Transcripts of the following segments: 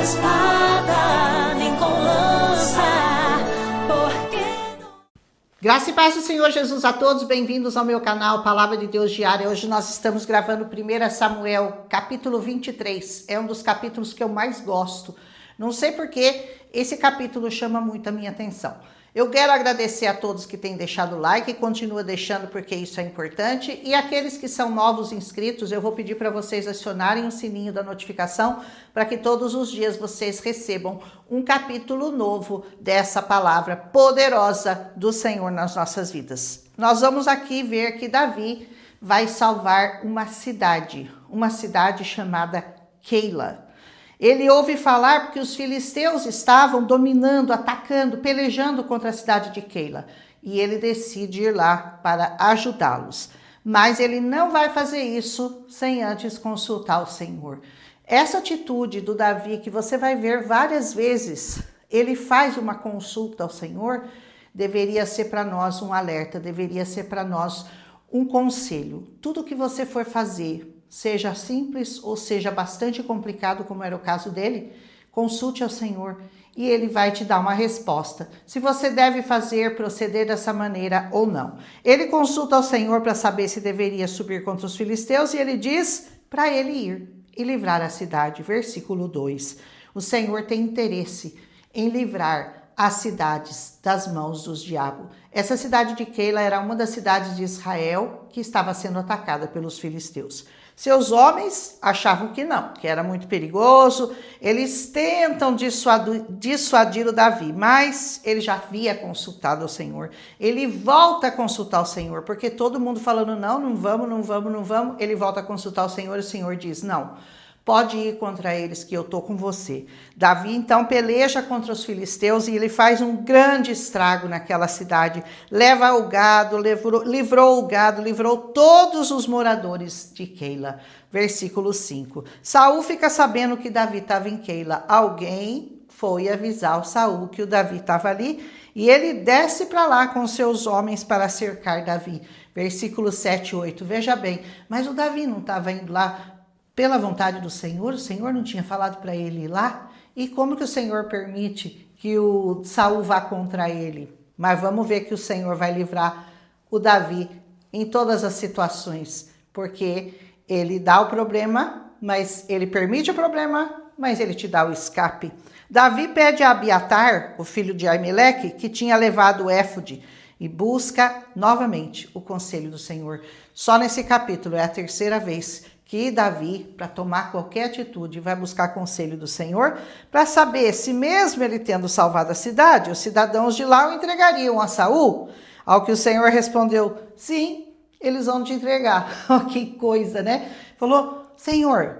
espada, nem com lança, porque... Graça e paz do Senhor Jesus a todos, bem-vindos ao meu canal Palavra de Deus Diária. Hoje nós estamos gravando 1 Samuel, capítulo 23. É um dos capítulos que eu mais gosto. Não sei porque esse capítulo chama muito a minha atenção. Eu quero agradecer a todos que têm deixado o like e continua deixando porque isso é importante. E aqueles que são novos inscritos, eu vou pedir para vocês acionarem o sininho da notificação para que todos os dias vocês recebam um capítulo novo dessa palavra poderosa do Senhor nas nossas vidas. Nós vamos aqui ver que Davi vai salvar uma cidade chamada Keila. Ele ouve falar porque os filisteus estavam dominando, atacando, pelejando contra a cidade de Keila. E ele decide ir lá para ajudá-los. Mas ele não vai fazer isso sem antes consultar o Senhor. Essa atitude do Davi, que você vai ver várias vezes, ele faz uma consulta ao Senhor, deveria ser para nós um alerta, deveria ser para nós um conselho. Tudo que você for fazer, seja simples ou seja bastante complicado, como era o caso dele, consulte ao Senhor e Ele vai te dar uma resposta, se você deve proceder dessa maneira ou não. Ele consulta ao Senhor para saber se deveria subir contra os filisteus e ele diz para ele ir e livrar a cidade. Versículo 2. O Senhor tem interesse em livrar as cidades das mãos dos diabos. Essa cidade de Keila era uma das cidades de Israel que estava sendo atacada pelos filisteus. Seus homens achavam que não, que era muito perigoso. Eles tentam dissuadir o Davi, mas ele já havia consultado ao Senhor. Ele volta a consultar o Senhor, porque todo mundo falando não vamos. Ele volta a consultar o Senhor e o Senhor diz, não, pode ir contra eles que eu estou com você. Davi então peleja contra os filisteus e ele faz um grande estrago naquela cidade. Leva o gado, livrou o gado, livrou todos os moradores de Keila. Versículo 5. Saul fica sabendo que Davi estava em Keila. Alguém foi avisar o Saul que o Davi estava ali e ele desce para lá com seus homens para cercar Davi. Versículo 7 e 8. Veja bem, mas o Davi não estava indo lá pela vontade do Senhor? O Senhor não tinha falado para ele ir lá? E como que o Senhor permite que o Saul vá contra ele? Mas vamos ver que o Senhor vai livrar o Davi em todas as situações, porque ele dá o problema, mas ele permite o problema, mas ele te dá o escape. Davi pede a Abiatar, o filho de Aimeleque, que tinha levado o éfode, e busca novamente o conselho do Senhor. Só nesse capítulo é a terceira vez que Davi, para tomar qualquer atitude, vai buscar conselho do Senhor para saber se mesmo ele tendo salvado a cidade, os cidadãos de lá o entregariam a Saul. Ao que o Senhor respondeu, sim, eles vão te entregar. Que coisa, né? Falou, Senhor,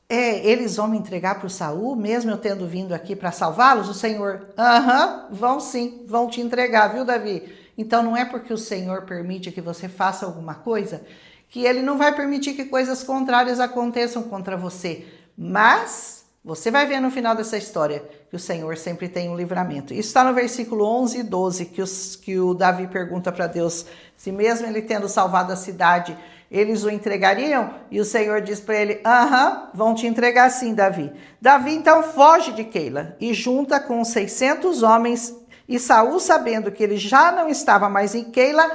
eles vão me entregar para o Saul, mesmo eu tendo vindo aqui para salvá-los? O Senhor, vão sim, vão te entregar, viu, Davi? Então não é porque o Senhor permite que você faça alguma coisa que ele não vai permitir que coisas contrárias aconteçam contra você. Mas você vai ver no final dessa história que o Senhor sempre tem um livramento. Isso está no versículo 11 e 12, que o Davi pergunta para Deus se mesmo ele tendo salvado a cidade, eles o entregariam? E o Senhor diz para ele, vão te entregar sim, Davi. Davi então foge de Keila e junta com 600 homens, e Saul, sabendo que ele já não estava mais em Keila,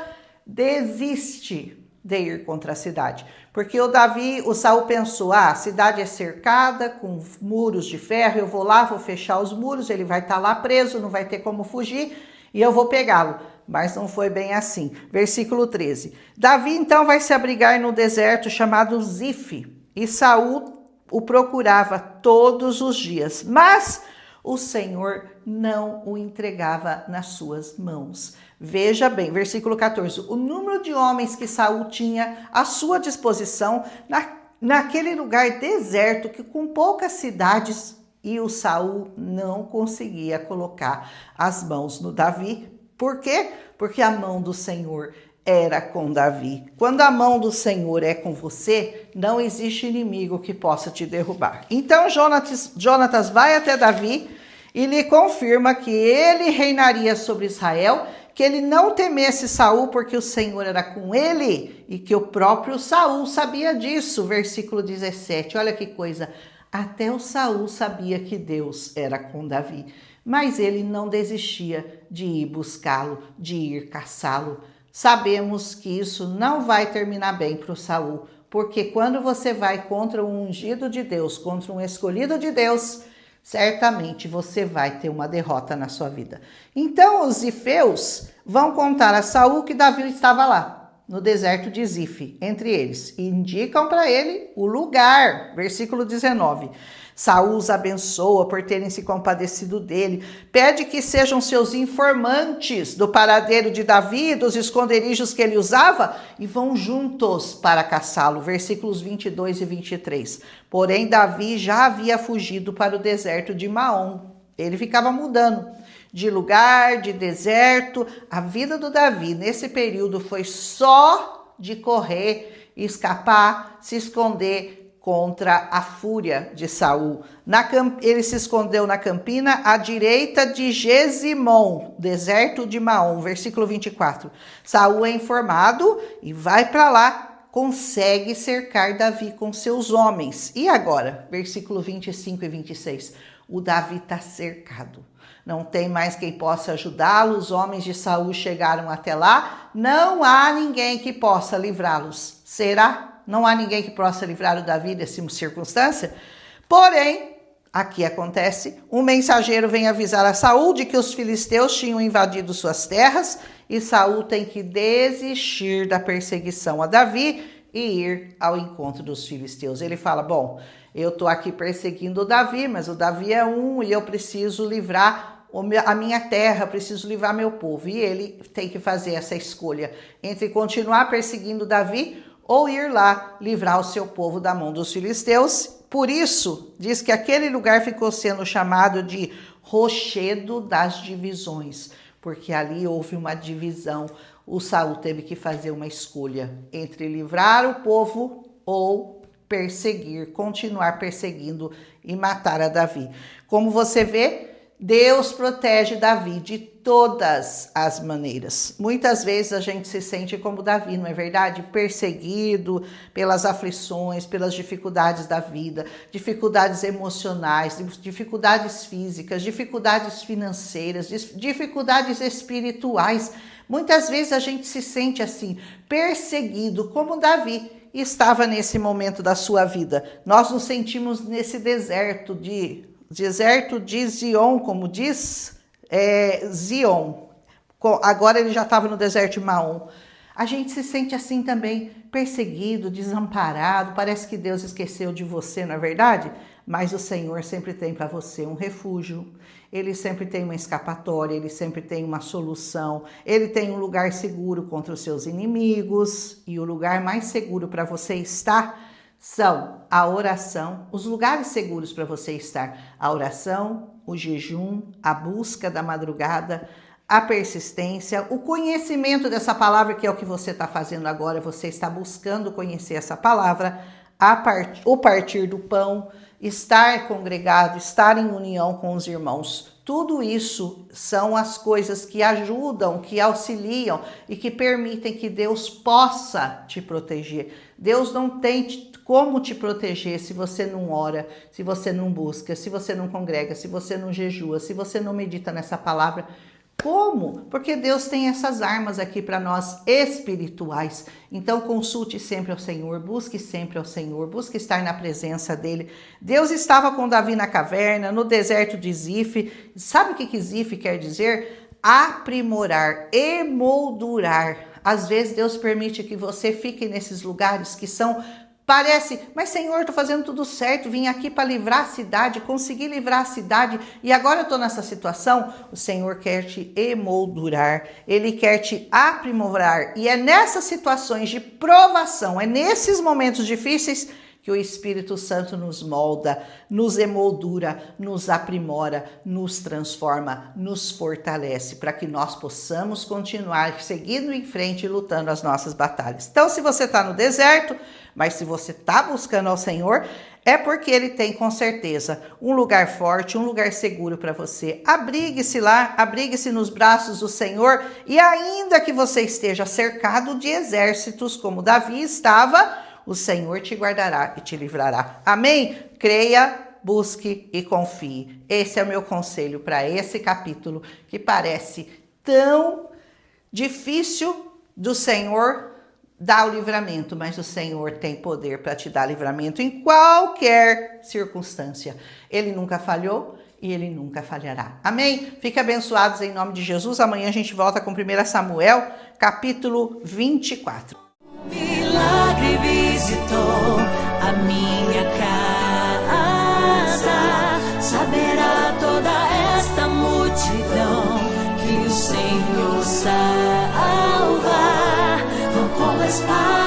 desiste de ir contra a cidade. Porque o Saul pensou, a cidade é cercada com muros de ferro, eu vou lá, vou fechar os muros, ele vai estar lá preso, não vai ter como fugir e eu vou pegá-lo. Mas não foi bem assim. Versículo 13. Davi então vai se abrigar no deserto chamado Zif, e Saul o procurava todos os dias, mas o Senhor não o entregava nas suas mãos. Veja bem, versículo 14, o número de homens que Saul tinha à sua disposição naquele lugar deserto, que com poucas cidades, e o Saul não conseguia colocar as mãos no Davi. Por quê? Porque a mão do Senhor era com Davi. Quando a mão do Senhor é com você, não existe inimigo que possa te derrubar. Então Jonatas vai até Davi e lhe confirma que ele reinaria sobre Israel, que ele não temesse Saul, porque o Senhor era com ele, e que o próprio Saul sabia disso. Versículo 17, olha que coisa. Até o Saul sabia que Deus era com Davi, mas ele não desistia de ir buscá-lo, de ir caçá-lo. Sabemos que isso não vai terminar bem para o Saul, porque quando você vai contra um ungido de Deus, contra um escolhido de Deus, certamente você vai ter uma derrota na sua vida. Então os zifeus vão contar a Saul que Davi estava lá, no deserto de Zif, entre eles, e indicam para ele o lugar. Versículo 19. Saul os abençoa por terem se compadecido dele, pede que sejam seus informantes do paradeiro de Davi, dos esconderijos que ele usava, e vão juntos para caçá-lo. Versículos 22 e 23. Porém, Davi já havia fugido para o deserto de Maom. Ele ficava mudando de lugar, de deserto. A vida do Davi nesse período foi só de correr, escapar, se esconder contra a fúria de Saul. Ele se escondeu na campina à direita de Gesimon, deserto de Maom, versículo 24. Saul é informado e vai para lá, consegue cercar Davi com seus homens. E agora? Versículo 25 e 26. O Davi está cercado. Não tem mais quem possa ajudá-lo. Os homens de Saul chegaram até lá. Não há ninguém que possa livrá-los. Será? Não há ninguém que possa livrar o Davi dessa circunstância? Porém, aqui acontece, um mensageiro vem avisar a Saul de que os filisteus tinham invadido suas terras e Saul tem que desistir da perseguição a Davi e ir ao encontro dos filisteus. Ele fala, bom, eu estou aqui perseguindo o Davi, mas o Davi é um e eu preciso livrar a minha terra, preciso livrar meu povo. E ele tem que fazer essa escolha entre continuar perseguindo Davi ou ir lá livrar o seu povo da mão dos filisteus. Por isso, diz que aquele lugar ficou sendo chamado de Rochedo das Divisões, porque ali houve uma divisão. O Saul teve que fazer uma escolha entre livrar o povo ou perseguir, continuar perseguindo e matar a Davi. Como você vê, Deus protege Davi de todas as maneiras. Muitas vezes a gente se sente como Davi, não é verdade? Perseguido pelas aflições, pelas dificuldades da vida, dificuldades emocionais, dificuldades físicas, dificuldades financeiras, dificuldades espirituais. Muitas vezes a gente se sente assim, perseguido, como Davi estava nesse momento da sua vida. Nós nos sentimos nesse deserto de Zion, como diz, Zion. Agora ele já estava no deserto de Maom. A gente se sente assim também, perseguido, desamparado. Parece que Deus esqueceu de você, não é verdade? Mas o Senhor sempre tem para você um refúgio. Ele sempre tem uma escapatória, ele sempre tem uma solução. Ele tem um lugar seguro contra os seus inimigos. E o lugar mais seguro para você estar são a oração, os lugares seguros para você estar. A oração, o jejum, a busca da madrugada, a persistência, o conhecimento dessa palavra, que é o que você está fazendo agora. Você está buscando conhecer essa palavra, o partir do pão, estar congregado, estar em união com os irmãos. Tudo isso são as coisas que ajudam, que auxiliam e que permitem que Deus possa te proteger. Deus não tem como te proteger se você não ora, se você não busca, se você não congrega, se você não jejua, se você não medita nessa palavra. Como? Porque Deus tem essas armas aqui para nós espirituais. Então consulte sempre ao Senhor, busque sempre ao Senhor, busque estar na presença dele. Deus estava com Davi na caverna, no deserto de Zif. Sabe o que Zif quer dizer? Aprimorar, emoldurar. Às vezes Deus permite que você fique nesses lugares que são... Parece, mas Senhor, estou fazendo tudo certo, vim aqui para livrar a cidade, consegui livrar a cidade e agora eu estou nessa situação. O Senhor quer te emoldurar, Ele quer te aprimorar e é nessas situações de provação, é nesses momentos difíceis que o Espírito Santo nos molda, nos emoldura, nos aprimora, nos transforma, nos fortalece para que nós possamos continuar seguindo em frente e lutando as nossas batalhas. Então, se você está no deserto, mas se você está buscando ao Senhor, é porque Ele tem com certeza um lugar forte, um lugar seguro para você. Abrigue-se lá, abrigue-se nos braços do Senhor e ainda que você esteja cercado de exércitos como Davi estava, o Senhor te guardará e te livrará. Amém? Creia, busque e confie. Esse é o meu conselho para esse capítulo que parece tão difícil do Senhor dar o livramento, mas o Senhor tem poder para te dar livramento em qualquer circunstância. Ele nunca falhou e ele nunca falhará. Amém? Fiquem abençoados em nome de Jesus. Amanhã a gente volta com 1 Samuel, capítulo 24. Milagre visitou a minha casa. Saberá toda esta multidão que o Senhor salva. Não com a espada